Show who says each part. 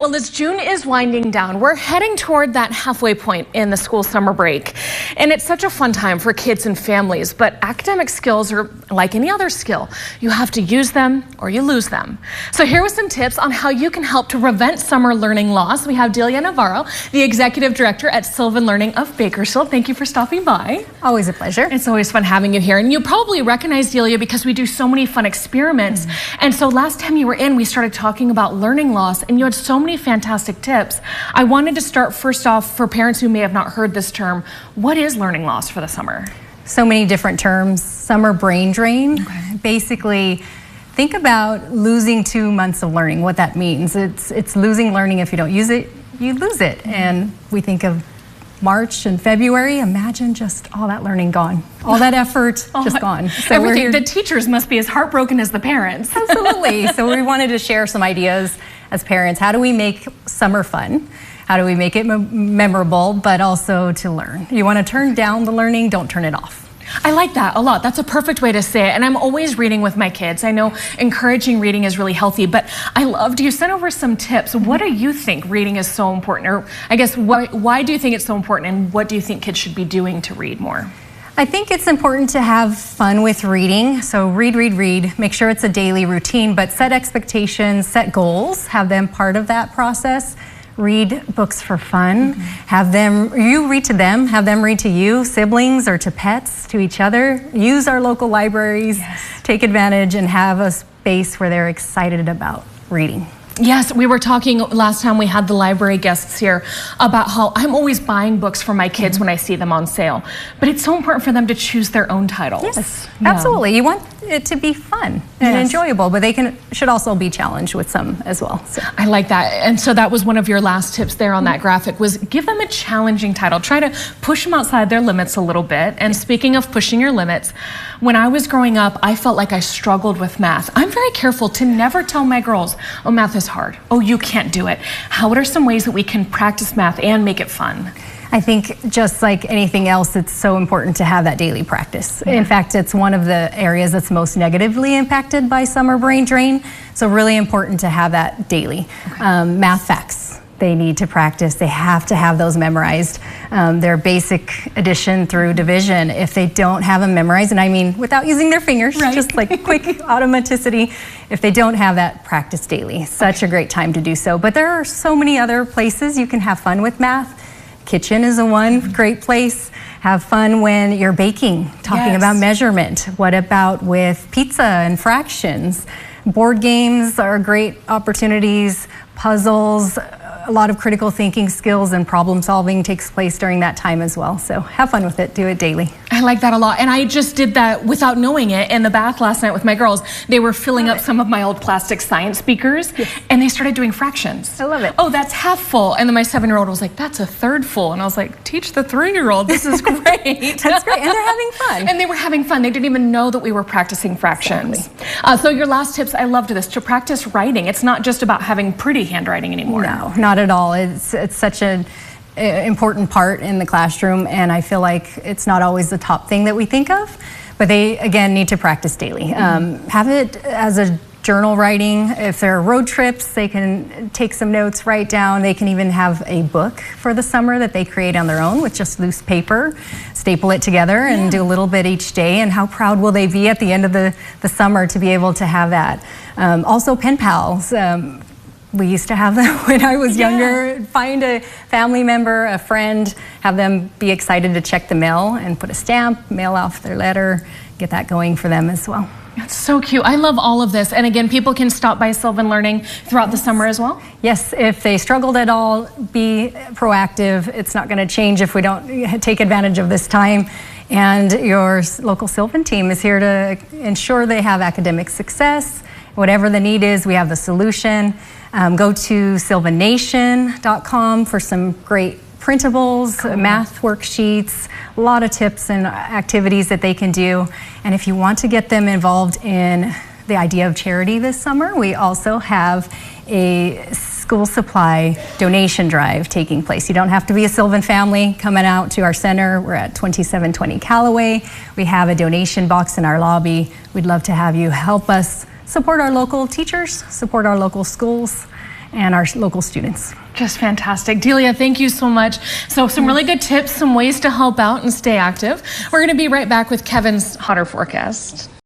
Speaker 1: Well, as June is winding down, we're heading toward that halfway point in the school summer break. And it's such a fun time for kids and families, but academic skills are like any other skill. You have to use them or you lose them. So here with some tips on how you can help to prevent summer learning loss. We have Delia Navarro, the Executive Director at Sylvan Learning of Bakersfield. Thank you for stopping by.
Speaker 2: Always a pleasure.
Speaker 1: It's always fun having you here. And you probably recognize Delia because we do so many fun experiments. And so last time you were in, we started talking about learning loss and you had so many fantastic tips. I wanted to start first off for parents who may have not heard this term. What is learning loss for the summer?
Speaker 2: So many different terms. Summer brain drain. Okay. Basically, think about losing 2 months of learning, what that means. It's losing learning. If you don't use it, you lose it. And we think of March and February, imagine just all that learning gone. All that effort just gone.
Speaker 1: So everything. The teachers must be as heartbroken as the parents.
Speaker 2: Absolutely. So we wanted to share some ideas as parents. How do we make summer fun? How do we make it memorable, but also to learn? You want to turn down the learning, don't turn it off.
Speaker 1: I like that a lot. That's a perfect way to say it. And I'm always reading with my kids. I know encouraging reading is really healthy, but I loved you sent over some tips. What do you think reading is so important? Or I guess why do you think it's so important, and what do you think kids should be doing to read more?
Speaker 2: I think it's important to have fun with reading. So read, read, read. Make sure it's a daily routine, but set expectations, set goals, have them part of that process. Read books for fun. Have them, you read to them, have them read to you, siblings or to pets, to each other. Use our local libraries, take advantage and have a space where they're excited about reading.
Speaker 1: Yes, we were talking last time we had the library guests here about how I'm always buying books for my kids when I see them on sale. But it's so important for them to choose their own titles.
Speaker 2: Yes, absolutely. You want it to be fun and enjoyable, but they should also be challenged with some as well. So.
Speaker 1: I like that. And so that was one of your last tips there on that graphic, was give them a challenging title. Try to push them outside their limits a little bit. And speaking of pushing your limits, when I was growing up, I felt like I struggled with math. I'm very careful to never tell my girls, oh, math is hard. Oh, you can't do it. What are some ways that we can practice math and make it fun?
Speaker 2: I think just like anything else, it's so important to have that daily practice. In fact, it's one of the areas that's most negatively impacted by summer brain drain. So really important to have that daily. Math facts, they need to practice. They have to have those memorized. Their basic addition through division, if they don't have them memorized, and I mean without using their fingers, just like quick automaticity, if they don't have that, practice daily. Such a great time to do so. But there are so many other places you can have fun with math. Kitchen is one great place. Have fun when you're baking, talking about measurement. What about with pizza and fractions? Board games are great opportunities. Puzzles, a lot of critical thinking skills and problem solving takes place during that time as well. So have fun with it, do it daily.
Speaker 1: I like that a lot. And I just did that without knowing it in the bath last night with my girls. They were filling up some of my old plastic science beakers and they started doing fractions.
Speaker 2: I love it.
Speaker 1: Oh, that's half full. And then my 7-year-old was like, that's a third full. And I was like, teach the 3-year-old. This is great.
Speaker 2: That's great. And they're having fun.
Speaker 1: And they were having fun. They didn't even know that we were practicing fractions. Exactly. So your last tips, I loved this, to practice writing. It's not just about having pretty handwriting anymore.
Speaker 2: No, not at all. It's such an important part in the classroom, and I feel like it's not always the top thing that we think of, but they again need to practice daily. Have it as a journal writing. If there are road trips, they can take some notes, write down. They can even have a book for the summer that they create on their own with just loose paper, staple it together and do a little bit each day. And how proud will they be at the end of the summer to be able to have that. Also pen pals. We used to have them when I was younger. Find a family member, a friend, have them be excited to check the mail and put a stamp, mail off their letter, get that going for them as well.
Speaker 1: That's so cute. I love all of this. And again, people can stop by Sylvan Learning throughout the summer as well?
Speaker 2: Yes, if they struggled at all, be proactive. It's not going to change if we don't take advantage of this time. And your local Sylvan team is here to ensure they have academic success. Whatever the need is, we have the solution. Go to sylvanation.com for some great printables, math worksheets, a lot of tips and activities that they can do. And if you want to get them involved in the idea of charity this summer, we also have a school supply donation drive taking place. You don't have to be a Sylvan family coming out to our center. We're at 2720 Callaway. We have a donation box in our lobby. We'd love to have you help us support our local teachers, support our local schools, and our local students.
Speaker 1: Just fantastic. Delia, thank you so much. So some really good tips, some ways to help out and stay active. We're going to be right back with Kevin's hotter forecast.